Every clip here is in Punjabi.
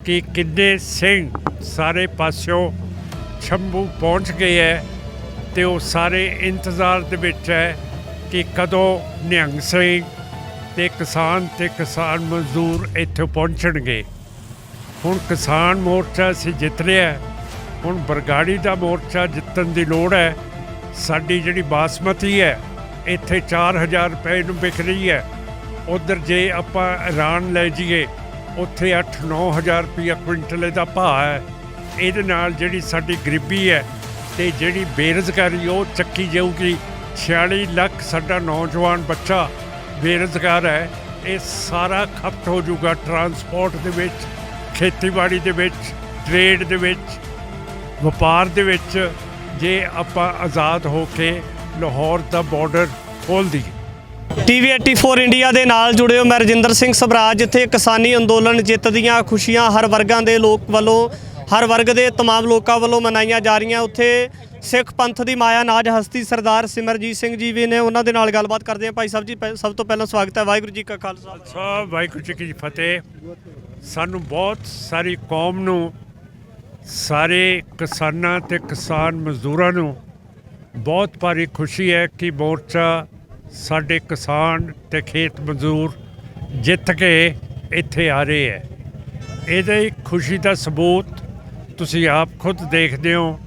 कि किन्ने सिंह सारे पासों शंभू पहुँच गए है तो वो सारे इंतज़ार दे विच है कि कदों निहंग सिंह ते किसान मजदूर इत्थे पहुँचणगे। हुण किसान मोर्चा असीं जित लिया, हुण बरगाड़ी दा मोर्चा जितण दी लोड़ है। साडी जिहड़ी बासमती है इत्थे 4000 रुपए नूं विक रही है, उधर जे आपां ऐलान लै जाइए उत्थे 8-9 हज़ार रुपया क्विंटल दा भाव है। इहदे नाल जिहड़ी साडी गरीबी है ते जिहड़ी बेरोज़गारी वो चक्की जाऊगी। 46 लाख साडा नौजवान बच्चा बेरोज़गार है। ये सारा खपत हो जाऊगा ट्रांसपोर्ट दे विच, खेतीबाड़ी दे विच, ट्रेड दे विच, ਵਪਾਰ ਦੇ ਵਿੱਚ ਜੇ ਆਪਾਂ ਆਜ਼ਾਦ ਹੋ ਕੇ ਲਾਹੌਰ ਦਾ ਬਾਰਡਰ ਖੋਲ੍ਹ ਦਈਏ। TV 84 ਇੰਡੀਆ ਦੇ ਨਾਲ ਜੁੜੇ ਹੋ, ਮੈਂ ਰਜਿੰਦਰ ਸਿੰਘ ਸਭਰਾਜ। ਜਿੱਥੇ ਕਿਸਾਨੀ ਅੰਦੋਲਨ ਜਿੱਤ ਦੀਆਂ ਖੁਸ਼ੀਆਂ ਹਰ ਵਰਗਾਂ ਦੇ ਲੋਕ ਵੱਲੋਂ, ਹਰ ਵਰਗ ਦੇ तमाम ਲੋਕਾਂ ਵੱਲੋਂ ਮਨਾਈਆਂ ਜਾ ਰਹੀਆਂ, ਉੱਥੇ ਸਿੱਖ ਪੰਥ ਦੀ ਮਾਇਆ ਨਾਜ ਹਸਤੀ ਸਰਦਾਰ ਸਿਮਰਜੀਤ ਸਿੰਘ ਜੀ ਵੀ ਨੇ। ਉਹਨਾਂ ਦੇ ਨਾਲ ਗੱਲਬਾਤ ਕਰਦੇ ਹਾਂ। ਭਾਈ ਸਾਹਿਬ ਜੀ, ਸਭ ਤੋਂ ਪਹਿਲਾਂ ਸਵਾਗਤ ਹੈ। ਵਾਹਿਗੁਰੂ ਜੀ ਕਾ ਖਾਲਸਾ ਵਾਹਿਗੁਰੂ ਜੀ ਕੀ ਫਤਿਹ। ਸਾਨੂੰ ਬਹੁਤ ਸਾਰੀ ਕੌਮ ਨੂੰ, ਸਾਰੇ ਕਿਸਾਨਾਂ ਤੇ ਕਿਸਾਨ ਮਜ਼ਦੂਰਾਂ ਨੂੰ ਬਹੁਤ ਭਾਰੀ ਖੁਸ਼ੀ ਹੈ ਕਿ ਮੋਰਚਾ ਸਾਡੇ ਕਿਸਾਨ ਤੇ ਖੇਤ ਮਜ਼ਦੂਰ ਜਿੱਤ ਕੇ ਇੱਥੇ ਆ ਰਹੇ ਹੈ। ਇਹਦੇ ਖੁਸ਼ੀ ਦਾ ਸਬੂਤ ਤੁਸੀਂ ਆਪ ਖੁਦ ਦੇਖਦੇ ਹੋ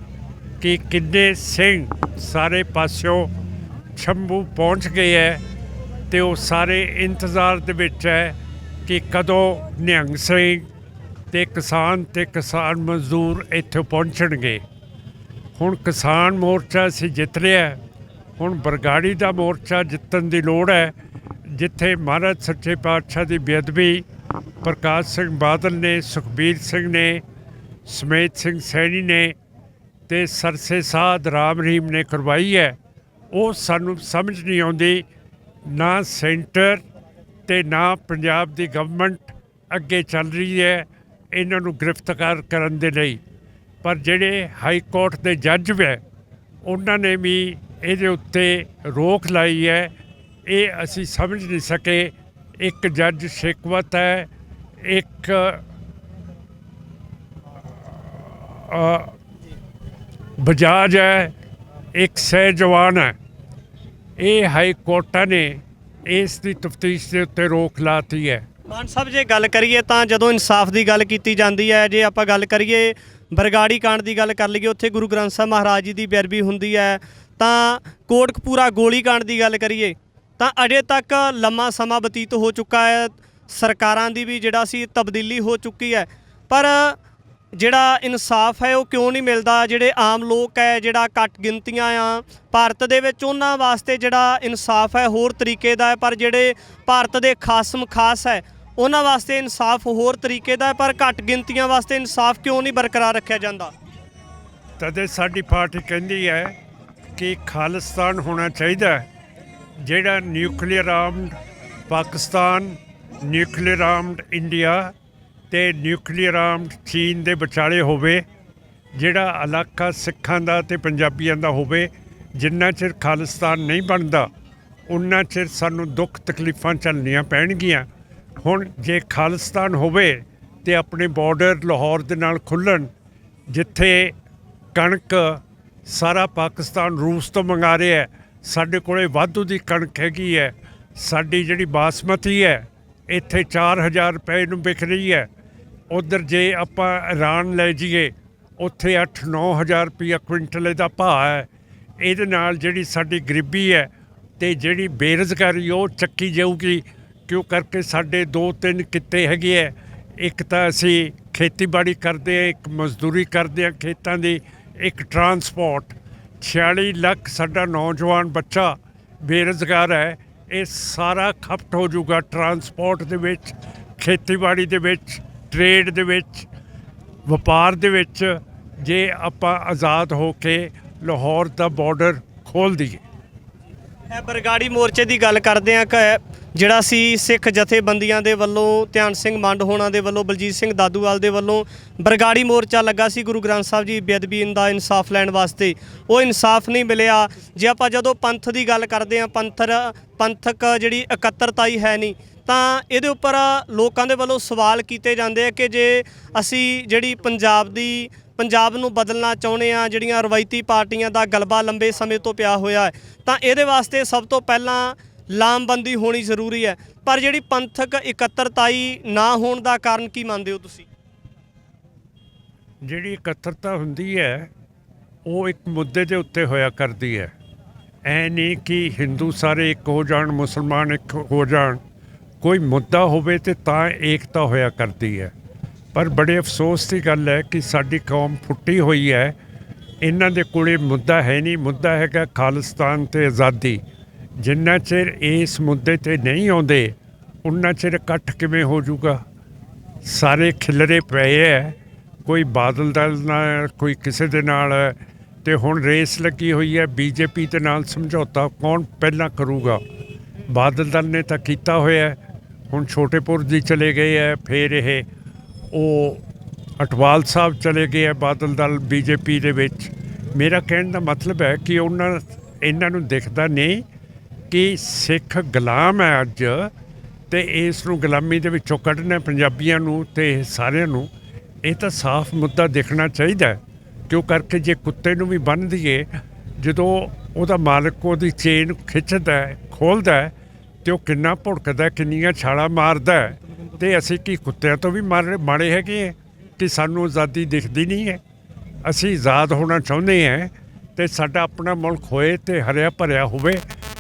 ਕਿ ਕਿੰਨੇ ਸਿੰਘ ਸਾਰੇ ਪਾਸਿਓਂ ਸ਼ੰਭੂ ਪਹੁੰਚ ਗਏ ਹੈ ਤੇ ਉਹ ਸਾਰੇ ਇੰਤਜ਼ਾਰ ਦੇ ਵਿੱਚ ਹੈ ਕਿ ਕਦੋਂ ਨਿਹੰਗ ਸਿੰਘ ਤੇ ਕਿਸਾਨ ਮਜ਼ਦੂਰ ਇੱਥੇ ਪਹੁੰਚਣਗੇ। ਹੁਣ ਕਿਸਾਨ ਮੋਰਚਾ ਅਸੀਂ ਜਿੱਤ ਲਿਆ, ਹੁਣ ਬਰਗਾੜੀ ਦਾ ਮੋਰਚਾ ਜਿੱਤਣ ਦੀ ਲੋੜ ਹੈ। ਜਿੱਥੇ ਮਹਾਰਾਜ ਸੱਚੇ ਪਾਤਸ਼ਾਹ ਦੀ ਬੇਅਦਬੀ ਪ੍ਰਕਾਸ਼ ਸਿੰਘ ਬਾਦਲ ਨੇ, ਸੁਖਬੀਰ ਸਿੰਘ ਨੇ, ਸਮੇਤ ਸਿੰਘ ਸੈਣੀ ਨੇ ਤੇ ਸਰਸੇ ਸਾਧ ਰਾਮ ਰਹੀਮ ਨੇ ਕਰਵਾਈ ਹੈ, ਉਹ ਸਾਨੂੰ ਸਮਝ ਨਹੀਂ ਆਉਂਦੀ। ਨਾ ਸੈਂਟਰ ਤੇ ਨਾ ਪੰਜਾਬ ਦੀ ਗਵਰਨਮੈਂਟ ਅੱਗੇ ਚੱਲ ਰਹੀ ਹੈ ਇਹਨਾਂ ਨੂੰ ਗ੍ਰਿਫਤਾਰ ਕਰਨ ਦੇ ਲਈ। ਪਰ ਜਿਹੜੇ ਹਾਈ ਕੋਰਟ ਦੇ ਜੱਜ ਹੈ ਉਹਨਾਂ ਨੇ ਵੀ ਇਹਦੇ ਉੱਤੇ ਰੋਕ ਲਾਈ ਹੈ। ਇਹ ਅਸੀਂ ਸਮਝ ਨਹੀਂ ਸਕੇ। ਇੱਕ ਜੱਜ ਸ਼ਿਕਵਤ ਹੈ, ਇੱਕ ਬਜਾਜ ਹੈ, ਇੱਕ ਸਹਿਜਵਾਨ ਹੈ। ਇਹ ਹਾਈ ਕੋਰਟਾਂ ਨੇ ਇਸ ਦੀ ਤਫਤੀਸ਼ ਦੇ ਉੱਤੇ ਰੋਕ ਲਾਤੀ ਹੈ। ਮਾਨ ਸਾਹਿਬ, ਜੇ ਗੱਲ ਕਰੀਏ ਤਾਂ ਜਦੋਂ ਇਨਸਾਫ ਦੀ ਗੱਲ ਕੀਤੀ ਜਾਂਦੀ ਹੈ, ਜੇ ਆਪਾਂ ਗੱਲ ਕਰੀਏ ਬਰਗਾੜੀ ਕਾਂਡ ਦੀ ਗੱਲ ਕਰ ਲਈਏ, ਉੱਥੇ ਗੁਰੂ ਗ੍ਰੰਥ ਸਾਹਿਬ ਮਹਾਰਾਜ ਜੀ ਦੀ ਬੇਅਦਬੀ ਹੁੰਦੀ ਹੈ, ਤਾਂ ਕੋਟਕਪੂਰਾ ਗੋਲੀ ਕਾਂਡ ਦੀ ਗੱਲ ਕਰੀਏ ਤਾਂ ਅਜੇ ਤੱਕ ਲੰਮਾ ਸਮਾਂ ਬਤੀਤ ਹੋ ਚੁੱਕਾ ਹੈ। ਸਰਕਾਰਾਂ ਦੀ ਵੀ ਜਿਹੜਾ ਸੀ ਤਬਦੀਲੀ ਹੋ ਚੁੱਕੀ ਹੈ, ਪਰ ਜਿਹੜਾ ਇਨਸਾਫ ਹੈ ਉਹ ਕਿਉਂ ਨਹੀਂ ਮਿਲਦਾ? ਜਿਹੜੇ ਆਮ ਲੋਕ ਹੈ, ਜਿਹੜਾ ਘੱਟ ਗਿਣਤੀਆਂ ਆ ਭਾਰਤ ਦੇ ਵਿੱਚ, ਉਹਨਾਂ ਵਾਸਤੇ ਜਿਹੜਾ ਇਨਸਾਫ ਹੈ ਹੋਰ ਤਰੀਕੇ ਦਾ ਹੈ, ਪਰ ਜਿਹੜੇ ਭਾਰਤ ਦੇ ਖਾਸਮ ਖਾਸ ਹੈ ਉਹਨਾਂ ਵਾਸਤੇ ਇਨਸਾਫ ਹੋਰ ਤਰੀਕੇ ਦਾ ਹੈ, ਪਰ ਘੱਟ ਗਿਣਤੀਆਂ ਵਾਸਤੇ ਇਨਸਾਫ ਕਿਉਂ ਨਹੀਂ ਬਰਕਰਾਰ ਰੱਖਿਆ ਜਾਂਦਾ? ਤਦੇ ਸਾਡੀ ਪਾਰਟੀ ਕਹਿੰਦੀ ਹੈ ਕਿ ਖਾਲਿਸਤਾਨ ਹੋਣਾ ਚਾਹੀਦਾ। ਜਿਹੜਾ nuclear armed Pakistan, nuclear armed India ਤੇ ਨਿਊਕਲੀਅਰ ਆਰਮਡ ਚੀਨ ਦੇ ਵਿਚਾਲੇ ਹੋਵੇ, ਜਿਹੜਾ ਇਲਾਕਾ ਸਿੱਖਾਂ ਦਾ ਤੇ ਪੰਜਾਬੀਆਂ ਦਾ ਹੋਵੇ। ਜਿੰਨਾ ਚਿਰ ਖਾਲਿਸਤਾਨ ਨਹੀਂ ਬਣਦਾ ਉਨਾ ਚਿਰ ਸਾਨੂੰ ਦੁੱਖ ਤਕਲੀਫਾਂ ਝੱਲਣੀਆਂ ਪੈਣਗੀਆਂ। ਹੁਣ ਜੇ ਖਾਲਿਸਤਾਨ ਹੋਵੇ ਤੇ ਆਪਣੇ ਬਾਰਡਰ ਲਾਹੌਰ ਦੇ ਨਾਲ ਖੁੱਲ੍ਹਣ, ਜਿੱਥੇ ਕਣਕ ਸਾਰਾ ਪਾਕਿਸਤਾਨ ਰੂਸ ਤੋਂ ਮੰਗਾ ਰਿਹਾ, ਸਾਡੇ ਕੋਲੇ ਵਾਧੂ ਦੀ ਕਣਕ ਹੈਗੀ ਹੈ। ਸਾਡੀ ਜਿਹੜੀ ਬਾਸਮਤੀ ਹੈ ਇੱਥੇ 4000 ਰੁਪਏ ਨੂੰ ਵਿਕ ਰਹੀ ਹੈ, ਉਧਰ ਜੇ ਆਪਾਂ ਐਲਾਨ ਲੈ ਜਾਈਏ ਉੱਥੇ 8-9 ਹਜ਼ਾਰ ਰੁਪਇਆ ਕੁਇੰਟਲ ਦਾ ਭਾਅ ਹੈ। ਇਹਦੇ ਨਾਲ ਜਿਹੜੀ ਸਾਡੀ ਗਰੀਬੀ ਹੈ ਤੇ ਜਿਹੜੀ ਬੇਰੁਜ਼ਗਾਰੀ ਉਹ ਚੱਕੀ ਜਾਊਗੀ। ਕਿਉਂ ਕਰਕੇ ਸਾਡੇ 2-3 ਕਿੱਤੇ ਹੈਗੇ ਹੈ। ਇੱਕ ਤਾਂ ਅਸੀਂ ਖੇਤੀਬਾੜੀ ਕਰਦੇ ਹਾਂ, ਇੱਕ ਮਜ਼ਦੂਰੀ ਕਰਦੇ ਹਾਂ ਖੇਤਾਂ ਦੀ, ਇੱਕ ਟਰਾਂਸਪੋਰਟ। 46 ਲੱਖ ਸਾਡਾ ਨੌਜਵਾਨ ਬੱਚਾ ਬੇਰੁਜ਼ਗਾਰ ਹੈ। ਇਹ ਸਾਰਾ ਖਪਤ ਹੋ ਜਾਊਗਾ ਟਰਾਂਸਪੋਰਟ ਦੇ ਵਿੱਚ, ਖੇਤੀਬਾੜੀ ਦੇ ਵਿੱਚ, ਟਰੇਡ ਦੇ ਵਿੱਚ, ਵਪਾਰ ਦੇ ਵਿੱਚ, ਜੇ ਆਪਾਂ ਆਜ਼ਾਦ ਹੋ ਕੇ ਲਾਹੌਰ ਦਾ ਬਾਰਡਰ ਖੋਲ੍ਹ ਦਈਏ। ਇਹ ਬਰਗਾੜੀ ਮੋਰਚੇ ਦੀ ਗੱਲ ਕਰਦੇ ਹਾਂ ਕਿ ਜਿਹੜਾ ਸੀ ਸਿੱਖ ਜਥੇਬੰਦੀਆਂ ਦੇ ਵੱਲੋਂ, ਧਿਆਨ ਸਿੰਘ ਮੰਡ ਹੋਣਾ ਦੇ ਵੱਲੋਂ, ਬਲਜੀਤ ਸਿੰਘ ਦਾਦੂਵਾਲ ਦੇ ਵੱਲੋਂ ਬਰਗਾੜੀ ਮੋਰਚਾ ਲੱਗਾ ਸੀ ਗੁਰੂ ਗ੍ਰੰਥ ਸਾਹਿਬ ਜੀ ਬੇਅਦਬੀ ਦਾ ਇਨਸਾਫ ਲੈਣ ਵਾਸਤੇ। ਉਹ ਇਨਸਾਫ ਨਹੀਂ ਮਿਲਿਆ। ਜੇ ਆਪਾਂ ਜਦੋਂ ਪੰਥ ਦੀ ਗੱਲ ਕਰਦੇ ਹਾਂ, ਪੰਥਕ ਜਿਹੜੀ ਇਕੱਤਰਤਾ ਹੀ ਹੈ ਨਹੀਂ, ਤਾਂ ਇਹਦੇ ਉੱਪਰ ਲੋਕਾਂ ਦੇ ਵੱਲੋਂ ਸਵਾਲ ਕੀਤੇ ਜਾਂਦੇ ਆ ਕਿ ਜੇ ਅਸੀਂ ਜਿਹੜੀ ਪੰਜਾਬ ਨੂੰ ਬਦਲਣਾ ਚਾਹੁੰਦੇ ਆ, ਜਿਹੜੀਆਂ ਰਵਾਇਤੀ ਪਾਰਟੀਆਂ ਦਾ ਗਲਬਾ ਲੰਬੇ ਸਮੇਂ ਤੋਂ ਪਿਆ ਹੋਇਆ ਹੈ, ਤਾਂ ਇਹਦੇ ਵਾਸਤੇ ਸਭ ਤੋਂ ਪਹਿਲਾਂ ਲਾਮਬੰਦੀ ਹੋਣੀ ਜ਼ਰੂਰੀ ਹੈ। ਪਰ ਜਿਹੜੀ ਪੰਥਕ ਇਕੱਤਰਤਾਈ ਨਾ ਹੋਣ ਦਾ ਕਾਰਨ ਕੀ ਮੰਨਦੇ ਹੋ ਤੁਸੀਂ? ਜਿਹੜੀ ਇਕੱਤਰਤਾ ਹੁੰਦੀ ਹੈ ਉਹ ਇੱਕ ਮੁੱਦੇ ਦੇ ਉੱਤੇ ਹੋਇਆ ਕਰਦੀ ਹੈ। ਐ ਨਹੀਂ ਕਿ ਹਿੰਦੂ ਸਾਰੇ ਇੱਕ ਹੋ ਜਾਣ, ਮੁਸਲਮਾਨ ਇੱਕ ਹੋ ਜਾਣ। ਕੋਈ ਮੁੱਦਾ ਹੋਵੇ ਤੇ ਤਾਂ ਏਕਤਾ ਹੋਇਆ ਕਰਦੀ ਹੈ। ਪਰ ਬੜੇ ਅਫਸੋਸ ਦੀ ਗੱਲ ਹੈ ਕਿ ਸਾਡੀ ਕੌਮ ਫੁੱਟੀ ਹੋਈ ਹੈ। ਇਹਨਾਂ ਦੇ ਕੋਲੇ ਮੁੱਦਾ ਹੈ ਨਹੀਂ। ਮੁੱਦਾ ਹੈਗਾ ਖਾਲਿਸਤਾਨ ਤੇ ਆਜ਼ਾਦੀ। ਜਿੰਨਾ ਚਿਰ ਇਸ ਮੁੱਦੇ ਤੇ ਨਹੀਂ ਆਉਂਦੇ ਉਨਾ ਚਿਰ ਇਕੱਠ ਕਿਵੇਂ ਹੋ ਜਾਊਗਾ? ਸਾਰੇ ਖਿਲਰੇ ਪਏ ਹੈ, ਕੋਈ ਬਾਦਲ ਦਲ ਨਾਲ, ਕੋਈ ਕਿਸੇ ਦੇ ਨਾਲ, ਤੇ ਹੁਣ ਰੇਸ ਲੱਗੀ ਹੋਈ ਹੈ ਬੀਜੇਪੀ ਦੇ ਨਾਲ। ਸਮਝੌਤਾ ਕੌਣ ਪਹਿਲਾਂ ਕਰੂਗਾ? ਬਾਦਲ ਦਲ ਨੇ ਤਾਂ ਕੀਤਾ ਹੋਇਆ, ਹੁਣ ਛੋਟੇਪੁਰ ਜੀ ਚਲੇ ਗਏ ਹੈ, ਫਿਰ ਇਹ ਉਹ ਅਟਵਾਲ ਸਾਹਿਬ ਚਲੇ ਗਏ ਹੈ ਬਾਦਲ ਦਲ ਬੀਜੇਪੀ ਦੇ ਵਿੱਚ। ਮੇਰਾ ਕਹਿਣ ਦਾ ਮਤਲਬ ਹੈ ਕਿ ਇਹਨਾਂ ਨੂੰ ਦਿਖਦਾ ਨਹੀਂ ਕਿ ਸਿੱਖ ਗੁਲਾਮ ਹੈ ਅੱਜ, ਤੇ ਇਸ ਨੂੰ ਗੁਲਾਮੀ ਦੇ ਵਿੱਚੋਂ ਕੱਢਣਾ ਪੰਜਾਬੀਆਂ ਨੂੰ ਤੇ ਸਾਰਿਆਂ ਨੂੰ। ਇਹ ਤਾਂ ਸਾਫ਼ ਮੁੱਦਾ ਦਿਖਣਾ ਚਾਹੀਦਾ। ਕਿਉਂ ਕਰਕੇ ਜੇ ਕੁੱਤੇ ਨੂੰ ਵੀ ਬੰਨ੍ਹ ਦਈਏ, ਜਦੋਂ ਉਹਦਾ ਮਾਲਕ ਉਹਦੀ ਚੇਨ ਖਿੱਚਦਾ ਖੋਲ੍ਹਦਾ ਤੇ ਉਹ ਕਿੰਨਾ ਭੁੜਕਦਾ, ਕਿੰਨੀਆਂ ਛਾਲਾਂ ਮਾਰਦਾ, ਤੇ ਅਸੀਂ ਕੀ ਕੁੱਤਿਆਂ ਤੋਂ ਵੀ ਮਾੜੇ ਹੈਗੇ ਹੈ ਕਿ ਸਾਨੂੰ ਆਜ਼ਾਦੀ ਦਿਖਦੀ ਨਹੀਂ ਹੈ? ਅਸੀਂ ਆਜ਼ਾਦ ਹੋਣਾ ਚਾਹੁੰਦੇ ਹਾਂ ਤੇ ਸਾਡਾ ਆਪਣਾ ਮੁਲਕ ਹੋਏ ਤੇ ਹਰਿਆ ਭਰਿਆ ਹੋਵੇ,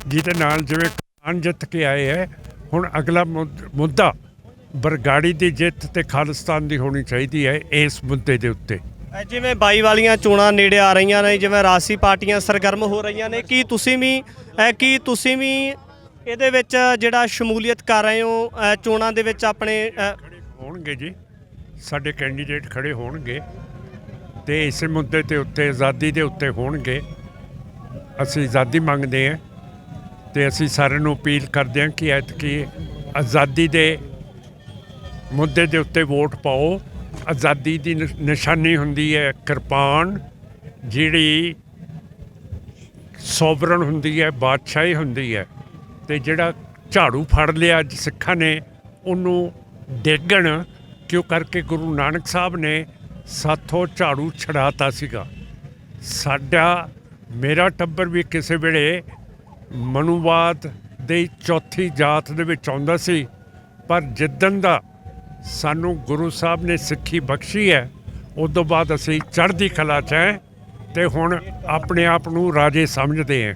ਜਿਹਦੇ ਨਾਲ ਜਿਵੇਂ ਕਿਸਾਨ ਜਿੱਤ ਕੇ ਆਏ ਹੈ। ਹੁਣ ਅਗਲਾ ਮੁੱਦਾ ਬਰਗਾੜੀ ਦੀ ਜਿੱਤ ਤੇ ਖਾਲਿਸਤਾਨ ਦੀ ਹੋਣੀ ਚਾਹੀਦੀ ਹੈ ਇਸ ਮੁੱਦੇ ਦੇ ਉੱਤੇ। ਜਿਵੇਂ 22 ਵਾਲੀਆਂ ਚੋਣਾਂ ਨੇੜੇ ਆ ਰਹੀਆਂ ਨੇ, ਜਿਵੇਂ ਰਾਜਸੀ ਪਾਰਟੀਆਂ ਸਰਗਰਮ ਹੋ ਰਹੀਆਂ ਨੇ, ਕੀ ਤੁਸੀਂ ਵੀ ਇਹਦੇ ਵਿੱਚ ਜਿਹੜਾ ਸ਼ਮੂਲੀਅਤ ਕਰ ਰਹੇ ਹੋ ਚੋਣਾਂ ਦੇ ਵਿੱਚ? ਆਪਣੇ ਹੋਣਗੇ ਜੀ, ਸਾਡੇ ਕੈਂਡੀਡੇਟ ਖੜੇ ਹੋਣਗੇ ਤੇ ਇਸੇ ਮੁੱਦੇ ਦੇ ਉੱਤੇ, ਆਜ਼ਾਦੀ ਦੇ ਉੱਤੇ ਹੋਣਗੇ। ਅਸੀਂ ਆਜ਼ਾਦੀ ਮੰਗਦੇ ਹਾਂ ਤੇ ਅਸੀਂ ਸਾਰਿਆਂ ਨੂੰ ਅਪੀਲ ਕਰਦੇ ਹਾਂ ਕਿ ਐਤਕੀ ਆਜ਼ਾਦੀ ਦੇ ਮੁੱਦੇ ਦੇ ਉੱਤੇ ਵੋਟ ਪਾਓ। ਆਜ਼ਾਦੀ ਦੀ ਨਿਸ਼ਾਨੀ ਹੁੰਦੀ ਹੈ ਕਿਰਪਾਨ, ਜਿਹੜੀ ਸੋਵਰਨ ਹੁੰਦੀ ਹੈ, ਬਾਦਸ਼ਾਹੀ ਹੁੰਦੀ ਹੈ। ਤੇ ਜਿਹੜਾ ਝਾੜੂ ਫੜ ਲਿਆ ਅੱਜ ਸਿੱਖਾਂ ਨੇ, ਉਹਨੂੰ ਡੇਗਣ ਕਿਉਂ ਕਰਕੇ ਗੁਰੂ ਨਾਨਕ ਸਾਹਿਬ ਨੇ ਸਾਥੋਂ ਝਾੜੂ ਛਡਾਤਾ ਸੀਗਾ। ਮੇਰਾ ਟੱਬਰ ਵੀ ਕਿਸੇ ਵੇਲੇ ਮਨੂਵਾਦ ਦੇ ਚੌਥੀ ਜਾਤ ਦੇ ਵਿੱਚ ਆਉਂਦਾ ਸੀ, ਪਰ ਜਿੱਦਣ ਦਾ ਸਾਨੂੰ ਗੁਰੂ ਸਾਹਿਬ ਨੇ ਸਿੱਖੀ ਬਖਸ਼ੀ ਹੈ, ਉਸ ਤੋਂ ਬਾਅਦ ਅਸੀਂ ਚੜ੍ਹਦੀ ਕਲਾ 'ਚ ਹੈ ਤੇ ਹੁਣ ਆਪਣੇ ਆਪ ਨੂੰ ਰਾਜੇ ਸਮਝਦੇ ਹਾਂ।